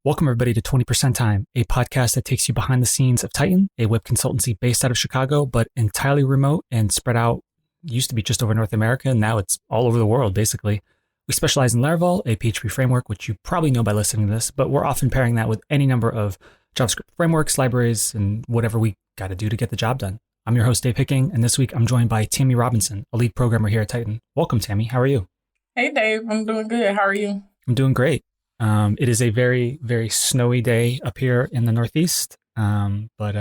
Welcome, everybody, to 20% Time, a podcast that takes you behind the scenes of Titan, a web consultancy based out of Chicago, but entirely remote and spread out. Used to be just over North America, and now it's all over the world, basically. We specialize in Laravel, a PHP framework, which you probably know by listening to this, but we're often pairing that with any number of JavaScript frameworks, libraries, and whatever we got to do to get the job done. I'm your host, Dave Picking, and this week I'm joined by Tammy Robinson, a lead programmer here at Titan. Welcome, Tammy. How are you? Hey, Dave. I'm doing good. How are you? I'm doing great. It is a very, very snowy day up here in the Northeast, but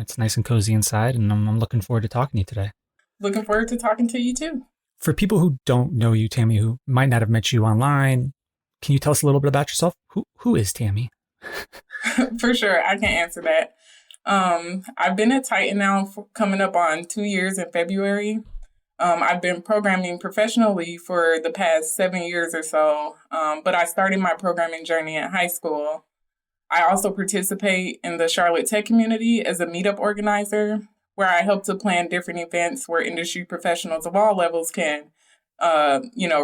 it's nice and cozy inside, and I'm looking forward to talking to you today. Looking forward to talking to you too. For people who don't know you, Tammy, who might not have met you online, can you tell us a little bit about yourself? Who is Tammy? For sure. I can answer that. I've been at Titan now for coming up on 2 years in February. I've been programming professionally for the past 7 years or so, but I started my programming journey in high school. I also participate in the Charlotte tech community as a meetup organizer, where I help to plan different events where industry professionals of all levels can,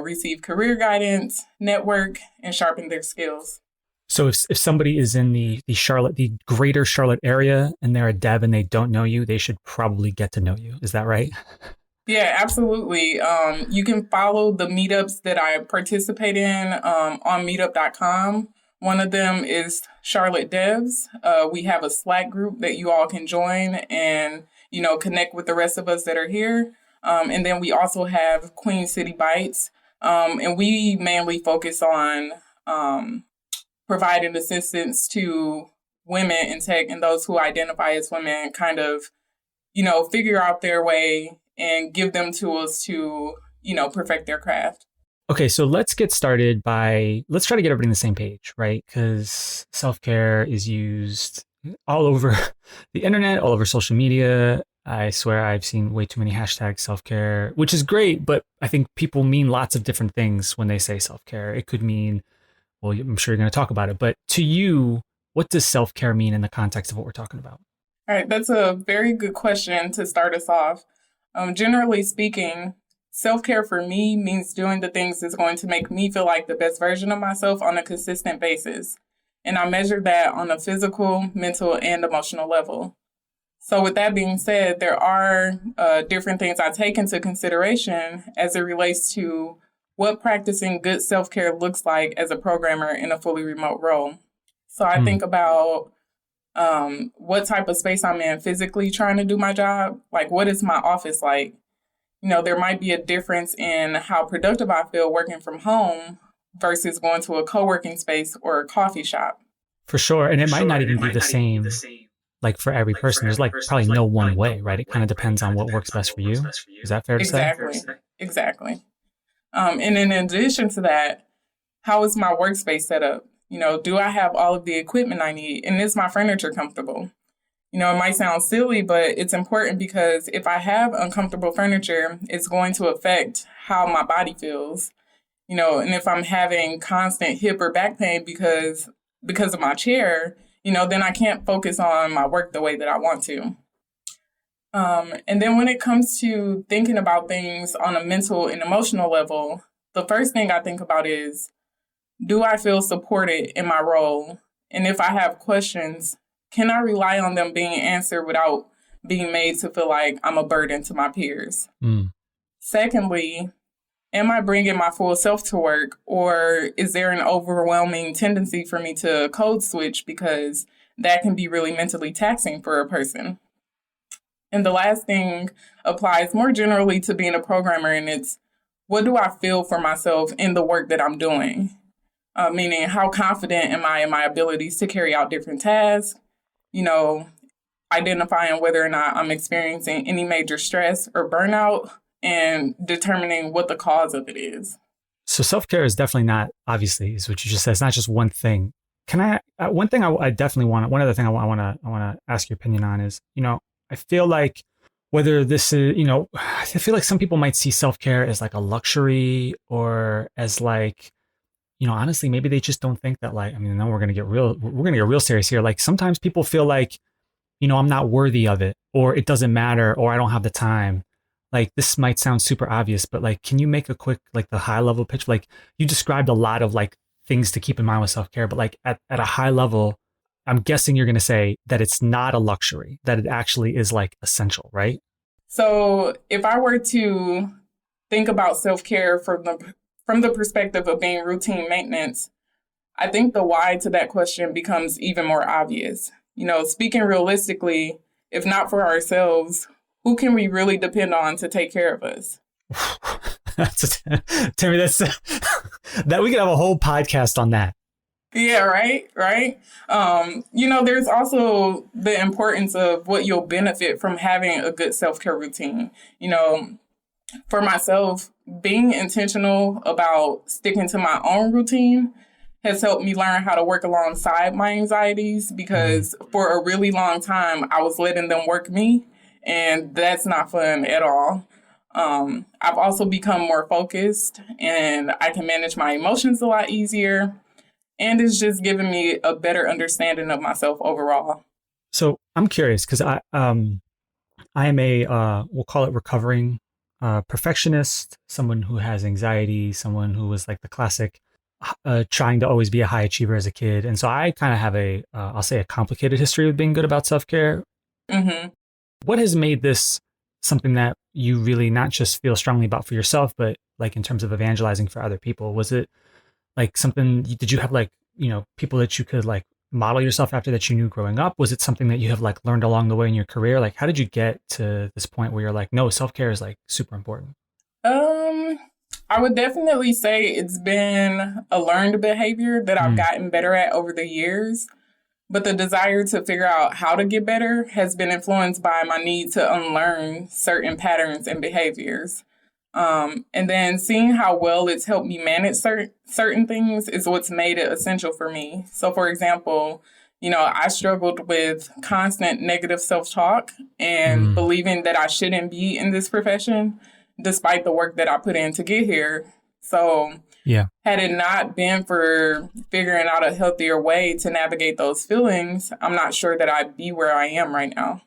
receive career guidance, network, and sharpen their skills. So if somebody is in the greater Charlotte area and they're a dev and they don't know you, they should probably get to know you. Is that right? Yeah, absolutely. You can follow the meetups that I participate in on meetup.com. One of them is Charlotte Devs. We have a Slack group that you all can join and, connect with the rest of us that are here. And then we also have Queen City Bites. And we mainly focus on providing assistance to women in tech and those who identify as women kind of, figure out their way and give them tools to, perfect their craft. Okay, so let's get started let's try to get everybody on the same page, right? Because self-care is used all over the internet, all over social media. I swear I've seen way too many hashtags self-care, which is great, but I think people mean lots of different things when they say self-care. It could mean, well, I'm sure you're going to talk about it, but to you, what does self-care mean in the context of what we're talking about? All right, that's a very good question to start us off. Generally speaking, self-care for me means doing the things that's going to make me feel like the best version of myself on a consistent basis. And I measure that on a physical, mental, and emotional level. So with that being said, there are different things I take into consideration as it relates to what practicing good self-care looks like as a programmer in a fully remote role. So I think about what type of space I'm in physically trying to do my job. Like, what is my office like? There might be a difference in how productive I feel working from home versus going to a co-working space or a coffee shop. For sure. And it might not even be the same, like for every person. There's probably no one way, right? It kind of depends on what works best for you. Is that fair to say? Exactly. And in addition to that, how is my workspace set up? Do I have all of the equipment I need? And is my furniture comfortable? It might sound silly, but it's important because if I have uncomfortable furniture, it's going to affect how my body feels. And if I'm having constant hip or back pain because of my chair, then I can't focus on my work the way that I want to. And then when it comes to thinking about things on a mental and emotional level, the first thing I think about is, do I feel supported in my role? And if I have questions, can I rely on them being answered without being made to feel like I'm a burden to my peers? Secondly, am I bringing my full self to work, or is there an overwhelming tendency for me to code switch because that can be really mentally taxing for a person? And the last thing applies more generally to being a programmer, and it's, what do I feel for myself in the work that I'm doing? Meaning, how confident am I in my abilities to carry out different tasks? Identifying whether or not I'm experiencing any major stress or burnout and determining what the cause of it is. So self-care is definitely not, obviously, is what you just said. It's not just one thing. Can I, one thing I definitely want, one other thing I want to ask your opinion on is, I feel like whether this is, I feel like some people might see self-care as like a luxury or as like, honestly, maybe they just don't think that then we're going to get real serious here. Like sometimes people feel like, I'm not worthy of it, or it doesn't matter, or I don't have the time. Like this might sound super obvious, but can you make a quick, the high level pitch? Like you described a lot of things to keep in mind with self-care, but like at a high level, I'm guessing you're going to say that it's not a luxury, that it actually is like essential, right? So if I were to think about self-care from the perspective of being routine maintenance, I think the why to that question becomes even more obvious. Speaking realistically, if not for ourselves, who can we really depend on to take care of us? Tammy, that's that we could have a whole podcast on that. Yeah, right, right. There's also the importance of what you'll benefit from having a good self-care routine. For myself, being intentional about sticking to my own routine has helped me learn how to work alongside my anxieties, because for a really long time, I was letting them work me, and that's not fun at all. I've also become more focused, and I can manage my emotions a lot easier, and it's just given me a better understanding of myself overall. So I'm curious because I am a we'll call it recovering perfectionist, someone who has anxiety, someone who was like the classic trying to always be a high achiever as a kid, and so I kind of have a I'll say a complicated history of being good about self care. Mm-hmm. What has made this something that you really not just feel strongly about for yourself, but like in terms of evangelizing for other people? Was it like something, did you have like, people that you could like model yourself after that you knew growing up? Was it something that you have like learned along the way in your career? Like, how did you get to this point where you're like, no, self-care is like super important? I would definitely say it's been a learned behavior that I've gotten better at over the years. But the desire to figure out how to get better has been influenced by my need to unlearn certain patterns and behaviors. And then seeing how well it's helped me manage certain things is what's made it essential for me. So, for example, I struggled with constant negative self-talk and believing that I shouldn't be in this profession, despite the work that I put in to get here. So, yeah, had it not been for figuring out a healthier way to navigate those feelings, I'm not sure that I'd be where I am right now.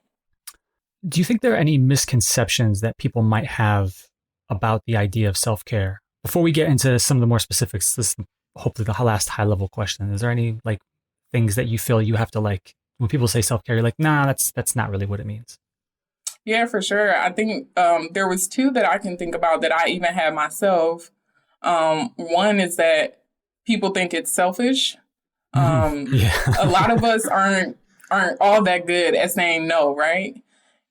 do you think there are any misconceptions that people might have about the idea of self-care? Before we get into some of the more specifics, this is hopefully the last high-level question. Is there any like things that you feel you have to like, when people say self-care, you're like, nah, that's not really what it means? Yeah, for sure. I think there was two that I can think about that I even had myself. One is that people think it's selfish. Yeah. A lot of us aren't all that good at saying no, right?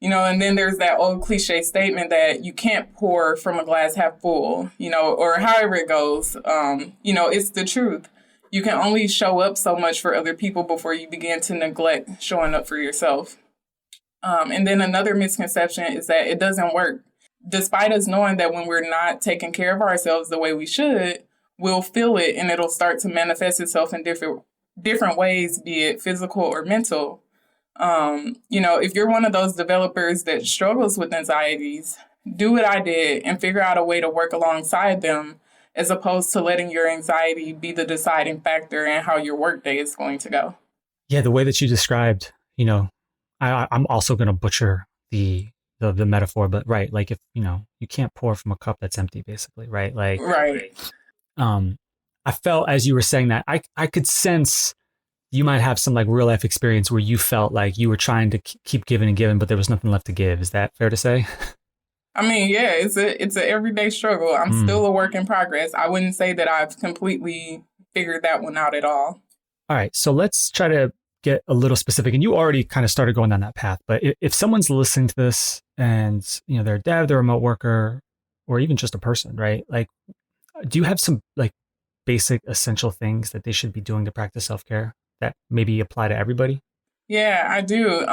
And then there's that old cliche statement that you can't pour from a glass half full, or however it goes. It's the truth. You can only show up so much for other people before you begin to neglect showing up for yourself. And then another misconception is that it doesn't work. Despite us knowing that when we're not taking care of ourselves the way we should, we'll feel it and it'll start to manifest itself in different ways, be it physical or mental. If you're one of those developers that struggles with anxieties, do what I did and figure out a way to work alongside them, as opposed to letting your anxiety be the deciding factor in how your workday is going to go. Yeah, the way that you described, I'm also going to butcher the metaphor, but right, like if you can't pour from a cup that's empty, basically, right? Like, right. I felt as you were saying that, I could sense you might have some like real life experience where you felt like you were trying to keep giving and giving, but there was nothing left to give. Is that fair to say? I mean, yeah, it's an everyday struggle. I'm still a work in progress. I wouldn't say that I've completely figured that one out at all. All right, so let's try to get a little specific. And you already kind of started going down that path. But if someone's listening to this and they're a dev, they're a remote worker, or even just a person, right? Like, do you have some like basic essential things that they should be doing to practice self-care that maybe apply to everybody? Yeah, I do.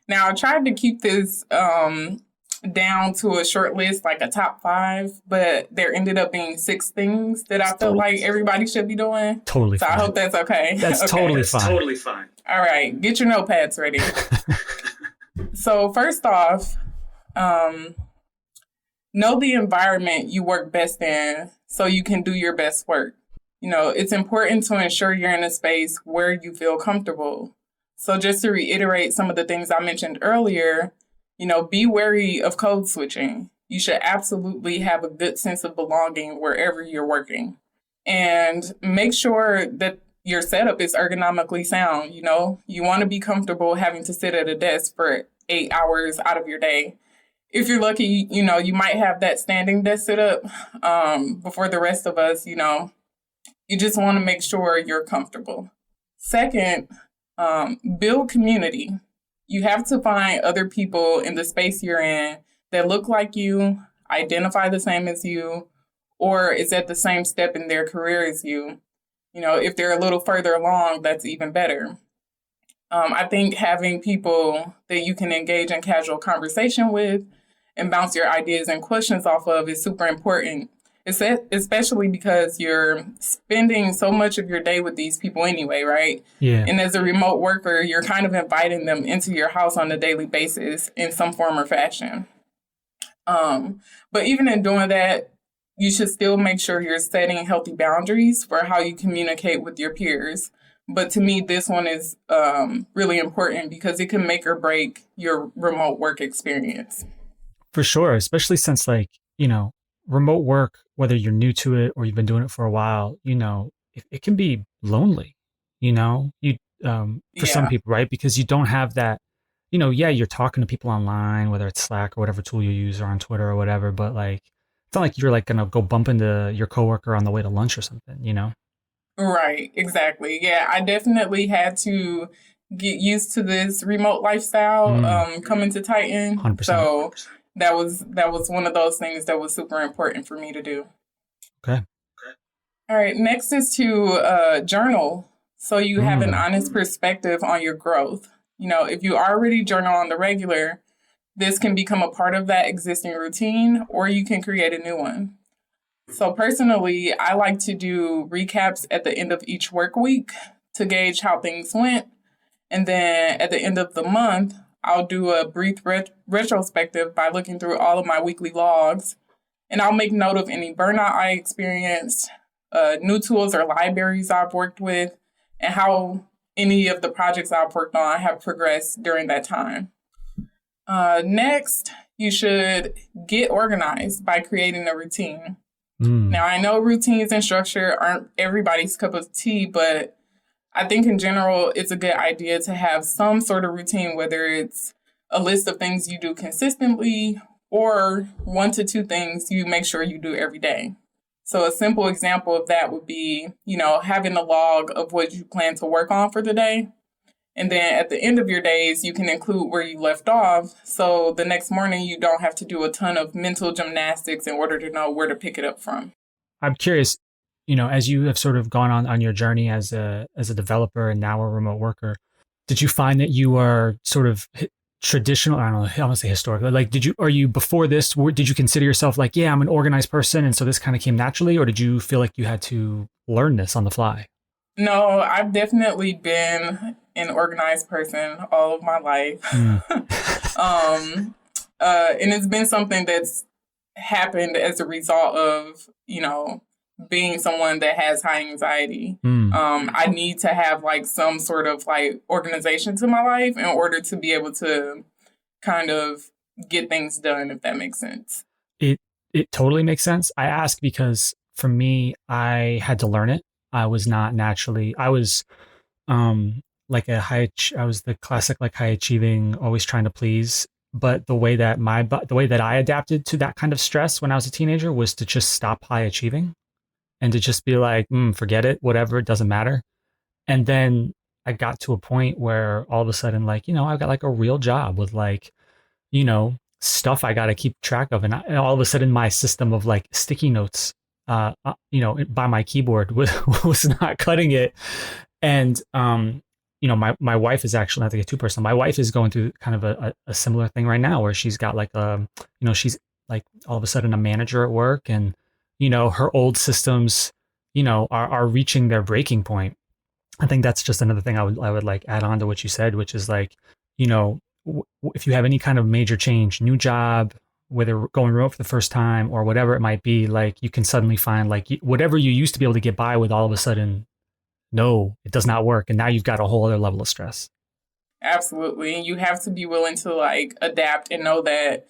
Now I tried to keep this down to a short list, like a top 5, but there ended up being 6 things that I felt like everybody should be doing. Totally so fine. I hope that's okay. That's okay. totally That's fine. Totally fine. All right, get your notepads ready. So first off, know the environment you work best in so you can do your best work. It's important to ensure you're in a space where you feel comfortable. So just to reiterate some of the things I mentioned earlier, be wary of code switching. You should absolutely have a good sense of belonging wherever you're working. and make sure that your setup is ergonomically sound. You know, you want to be comfortable having to sit at a desk for 8 hours out of your day. If you're lucky, you know, you might have that standing desk set up. Before the rest of us, you know, you just want to make sure you're comfortable. Second, build community. You have to find other people in the space you're in that look like you, identify the same as you, or is at the same step in their career as you. You know, if they're a little further along, that's even better. I think having people that you can engage in casual conversation with and bounce your ideas and questions off of is super important, especially because you're spending so much of your day with these people anyway, right? Yeah. And as a remote worker, you're kind of inviting them into your house on a daily basis in some form or fashion. But even in doing that, you should still make sure you're setting healthy boundaries for how you communicate with your peers. But to me, this one is really important because it can make or break your remote work experience. For sure, especially since, like, you know, remote work, whether you're new to it or you've been doing it for a while, you know, it can be lonely, you know, for some people, right? Because you don't have that, you know, yeah, you're talking to people online, whether it's Slack or whatever tool you use or on Twitter or whatever, but like, it's not like you're like going to go bump into your coworker on the way to lunch or something, you know? Right, exactly. Yeah, I definitely had to get used to this remote lifestyle coming to Titan. 100%. So that was one of those things that was super important for me to do. Okay. All right, next is to journal so you have an honest perspective on your growth. You know, if you already journal on the regular, this can become a part of that existing routine, or you can create a new one. So personally, I like to do recaps at the end of each work week to gauge how things went. And then at the end of the month, I'll do a brief retrospective by looking through all of my weekly logs. And I'll make note of any burnout I experienced, new tools or libraries I've worked with, and how any of the projects I've worked on have progressed during that time. Next, you should get organized by creating a routine. Now, I know routines and structure aren't everybody's cup of tea, but I think in general, it's a good idea to have some sort of routine, whether it's a list of things you do consistently or 1 to 2 things you make sure you do every day. So a simple example of that would be, you know, having a log of what you plan to work on for the day. And then at the end of your days, you can include where you left off. So the next morning, you don't have to do a ton of mental gymnastics in order to know where to pick it up from. I'm curious, you know, as you have sort of gone on your journey as a developer and now a remote worker, did you find that you are sort of traditional? I don't know, I want to say historically. Like, before this, did you consider yourself like, yeah, I'm an organized person, and so this kind of came naturally, or did you feel like you had to learn this on the fly? No, I've definitely been an organized person all of my life. And it's been something that's happened as a result of, you know, being someone that has high anxiety. I need to have like some sort of like organization to my life in order to be able to kind of get things done, if that makes sense. It totally makes sense. I ask because for me, I had to learn it. I was not naturally, I was like I was the classic, like high achieving, always trying to please. But the way that I adapted to that kind of stress when I was a teenager was to just stop high achieving and to just be like, forget it, whatever, it doesn't matter. And then I got to a point where all of a sudden, like, you know, I've got like a real job with like, you know, stuff I got to keep track of. And all of a sudden my system of like sticky notes, you know, by my keyboard was not cutting it. And, you know, my wife is actually, not to get too personal, my wife is going through kind of a similar thing right now where she's got like, you know, she's like all of a sudden a manager at work, and, you know, her old systems, you know, are reaching their breaking point. I think that's just another thing I would like add on to what you said, which is like, you know, if you have any kind of major change, new job, whether going remote for the first time or whatever it might be, like you can suddenly find like whatever you used to be able to get by with, all of a sudden, no, it does not work. And now you've got a whole other level of stress. Absolutely. And you have to be willing to like adapt and know that,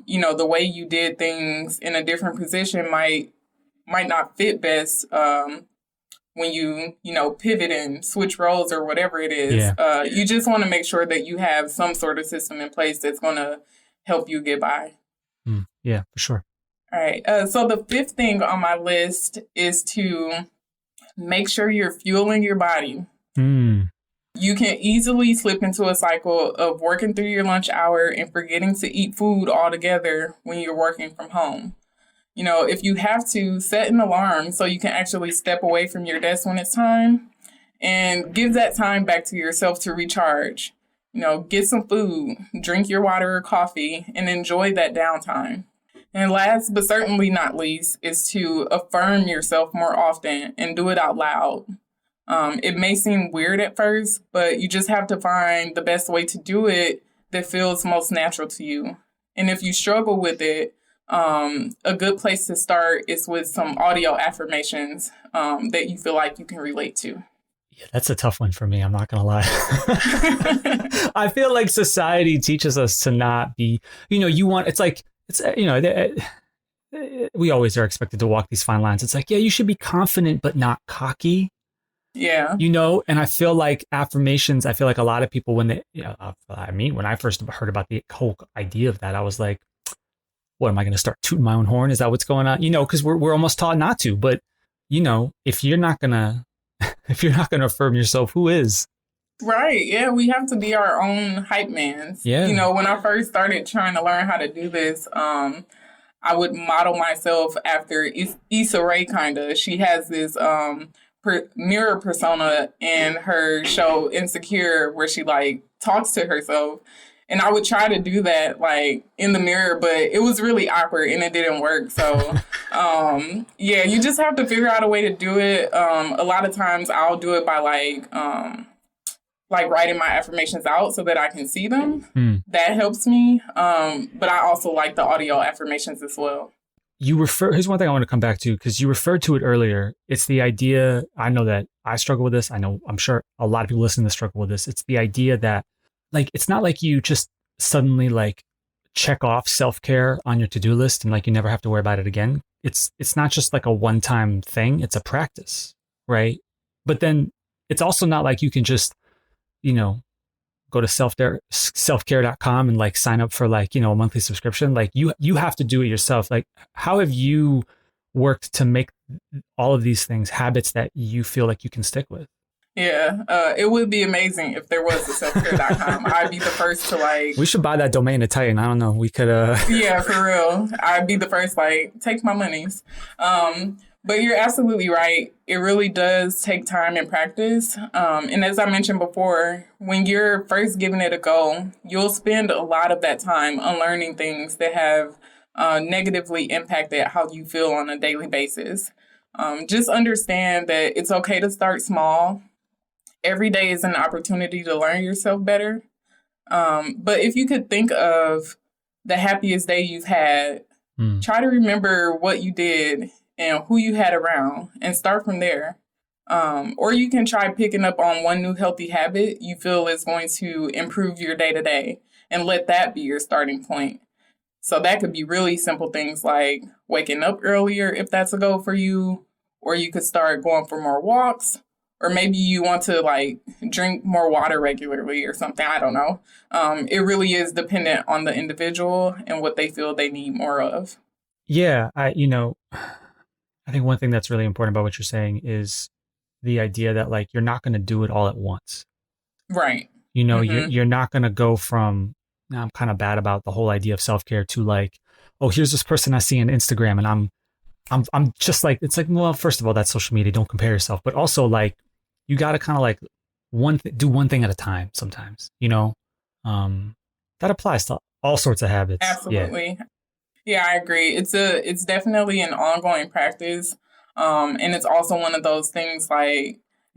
you know, the way you did things in a different position might might not fit best when you pivot and switch roles or whatever it is. Yeah. You just want to make sure that you have some sort of system in place that's going to help you get by. Yeah, for sure. All right. So the fifth thing on my list is to make sure you're fueling your body. You can easily slip into a cycle of working through your lunch hour and forgetting to eat food altogether when you're working from home. If you have to, set an alarm so you can actually step away from your desk when it's time and give that time back to yourself to recharge. Get some food, drink your water or coffee, and enjoy that downtime. And last but certainly not least is to affirm yourself more often and do it out loud. It may seem weird at first, but you just have to find the best way to do it that feels most natural to you. And if you struggle with it, a good place to start is with some audio affirmations that you feel like you can relate to. Yeah, that's a tough one for me. I'm not going to lie. I feel like society teaches us to not be, we always are expected to walk these fine lines. It's like, yeah, you should be confident, but not cocky. Yeah. And I feel like affirmations, I feel like a lot of people when I first heard about the whole idea of that, I was like, what am I going to start tooting my own horn? Is that what's going on? Because we're almost taught not to, but if you're not going to affirm yourself, who is? Right. Yeah. We have to be our own hype mans. Yeah. When I first started trying to learn how to do this, I would model myself after Issa Rae, kind of. She has this mirror persona in her show Insecure where she talks to herself. And I would try to do that in the mirror, but it was really awkward and it didn't work. So, yeah, you just have to figure out a way to do it. A lot of times I'll do it by writing my affirmations out so that I can see them. That helps me. But I also like the audio affirmations as well. Here's one thing I want to come back to, because you referred to it earlier. It's the idea, I know that I struggle with this. I'm sure a lot of people listening to this struggle with this. It's the idea that it's not like you just suddenly check off self-care on your to-do list and you never have to worry about it again. It's not just a one-time thing. It's a practice, right? But then it's also not like you can just, go to selfcare.com and sign up for a monthly subscription. You have to do it yourself. How have you worked to make all of these things habits that you feel like you can stick with? Yeah, it would be amazing if there was a selfcare.com. I'd be the first to We should buy that domain Italian. I don't know. We could. Yeah, for real. I'd be the first take my monies. But you're absolutely right. It really does take time and practice. And as I mentioned before, when you're first giving it a go, you'll spend a lot of that time unlearning things that have negatively impacted how you feel on a daily basis. Just understand that it's okay to start small. Every day is an opportunity to learn yourself better. But if you could think of the happiest day you've had, try to remember what you did and who you had around and start from there. Or you can try picking up on one new healthy habit you feel is going to improve your day-to-day and let that be your starting point. So that could be really simple things like waking up earlier if that's a goal for you, or you could start going for more walks, or maybe you want to drink more water regularly or something. I don't know. It really is dependent on the individual and what they feel they need more of. Yeah, I think one thing that's really important about what you're saying is the idea that you're not going to do it all at once. Right. You're not going to go from, now I'm kind of bad about the whole idea of self-care to oh, here's this person I see on Instagram and I'm just it's well, first of all, that's social media. Don't compare yourself. But also you got to kind of do one thing at a time sometimes, that applies to all sorts of habits. Absolutely. Yeah, I agree. It's definitely an ongoing practice. And it's also one of those things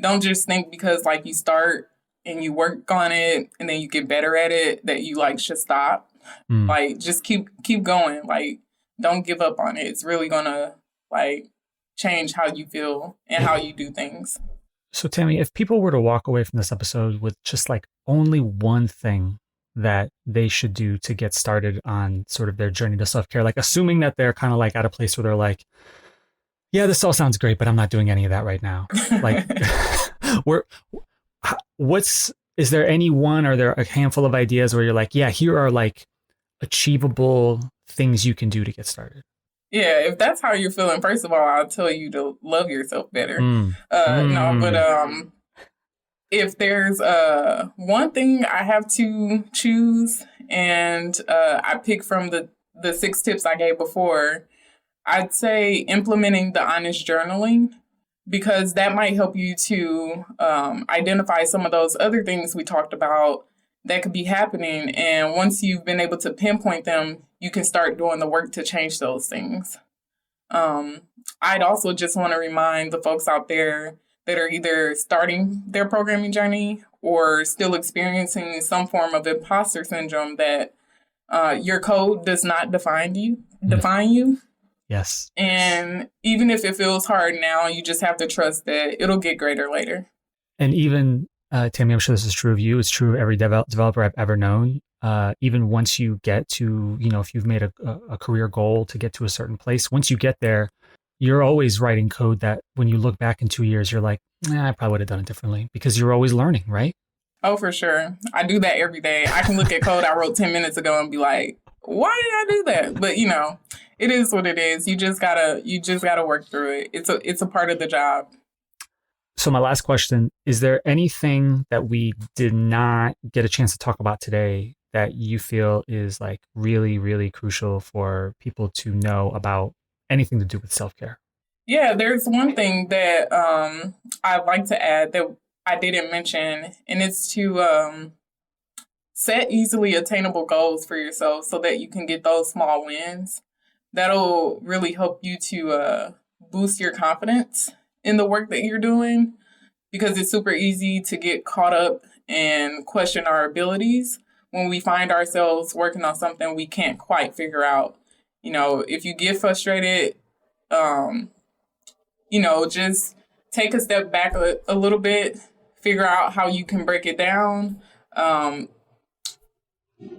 don't just think because you start and you work on it and then you get better at it that you should stop. Just keep going. Don't give up on it. It's really gonna change how you feel and how you do things. So Tammy, if people were to walk away from this episode with just only one thing that they should do to get started on sort of their journey to self-care, assuming that they're kind of at a place where they're Yeah, this all sounds great, but I'm not doing any of that right now. Like, we're, what's, is there any one, or there a handful of ideas where you're like, yeah, here are like achievable things you can do to get started? Yeah, if that's how you're feeling, first of all, I'll tell you to love yourself better. Mm. No, but Mm. if there's one thing I have to choose, and I pick from the 6 tips I gave before, I'd say implementing the honest journaling, because that might help you to identify some of those other things we talked about that could be happening. And once you've been able to pinpoint them, you can start doing the work to change those things. Um, I'd also just want to remind the folks out there that are either starting their programming journey or still experiencing some form of imposter syndrome that your code does not define you. Define you. Yes. And even if it feels hard now, you just have to trust that it'll get greater later. And even, Tammy, I'm sure this is true of you. It's true of every developer I've ever known. Even once you get to, if you've made a career goal to get to a certain place, once you get there, you're always writing code that when you look back in 2 years, you're like, I probably would have done it differently, because you're always learning, right? Oh, for sure. I do that every day. I can look at code I wrote 10 minutes ago and be like, why did I do that? But it is what it is. You just gotta work through it. It's a part of the job. So my last question, is there anything that we did not get a chance to talk about today that you feel is like really, really crucial for people to know about anything to do with self-care? Yeah, there's one thing that I'd like to add that I didn't mention, and it's to set easily attainable goals for yourself so that you can get those small wins. That'll really help you to boost your confidence in the work that you're doing, because it's super easy to get caught up and question our abilities when we find ourselves working on something we can't quite figure out. If you get frustrated, just take a step back a little bit, figure out how you can break it down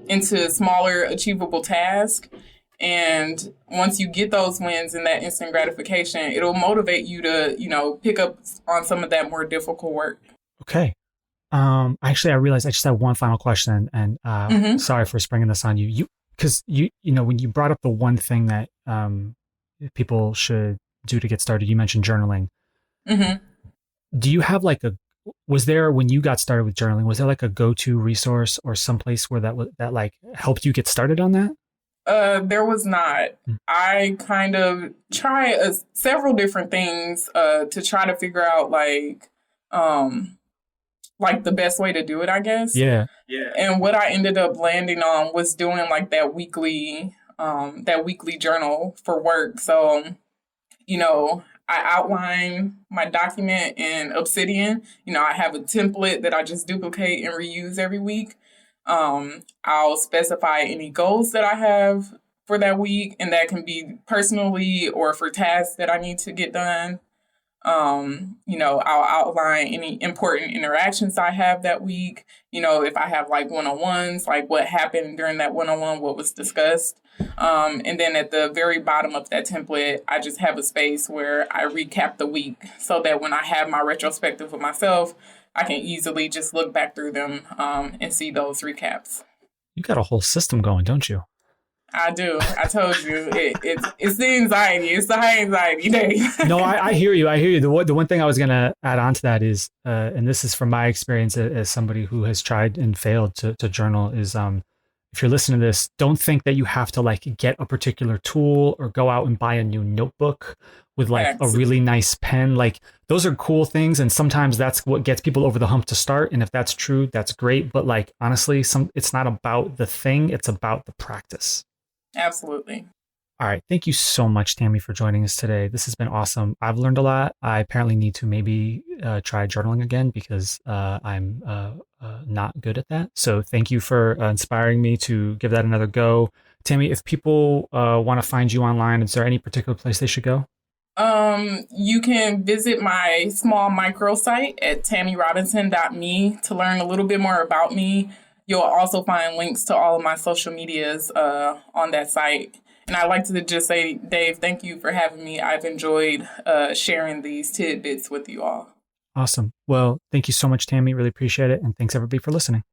into smaller, achievable tasks. And once you get those wins and that instant gratification, it'll motivate you to, pick up on some of that more difficult work. Okay. Actually, I realized I just have one final question, and sorry for springing this on you. Because when you brought up the one thing that people should do to get started, you mentioned journaling. Mm-hmm. Do you have was there, when you got started with journaling, was there like a go-to resource or someplace where that like helped you get started on that? There was not. I kind of try several different things to try to figure out the best way to do it, I guess. Yeah. And what I ended up landing on was doing like that weekly journal for work. So, I outline my document in Obsidian. I have a template that I just duplicate and reuse every week. I'll specify any goals that I have for that week, and that can be personally or for tasks that I need to get done. I'll outline any important interactions I have that week. If I have like one-on-ones, like what happened during that one-on-one, what was discussed. And then at the very bottom of that template, I just have a space where I recap the week so that when I have my retrospective of myself, I can easily just look back through them and see those recaps. You got a whole system going, don't you? I do. I told you, it's the anxiety. It's the high anxiety day. No, I hear you. I hear you. The one thing I was going to add on to that is, and this is from my experience as somebody who has tried and failed to journal, is if you're listening to this, don't think that you have to like get a particular tool or go out and buy a new notebook with like a really nice pen. Like, those are cool things, and sometimes that's what gets people over the hump to start. And if that's true, that's great. But like, honestly, it's not about the thing, it's about the practice. Absolutely. All right. Thank you so much, Tammy, for joining us today. This has been awesome. I've learned a lot. I apparently need to maybe try journaling again, because I'm not good at that. So thank you for inspiring me to give that another go. Tammy, if people want to find you online, is there any particular place they should go? You can visit my small microsite at tammyrobinson.me to learn a little bit more about me. You'll also find links to all of my social medias on that site. And I'd like to just say, Dave, thank you for having me. I've enjoyed sharing these tidbits with you all. Awesome. Well, thank you so much, Tammy. Really appreciate it. And thanks everybody for listening.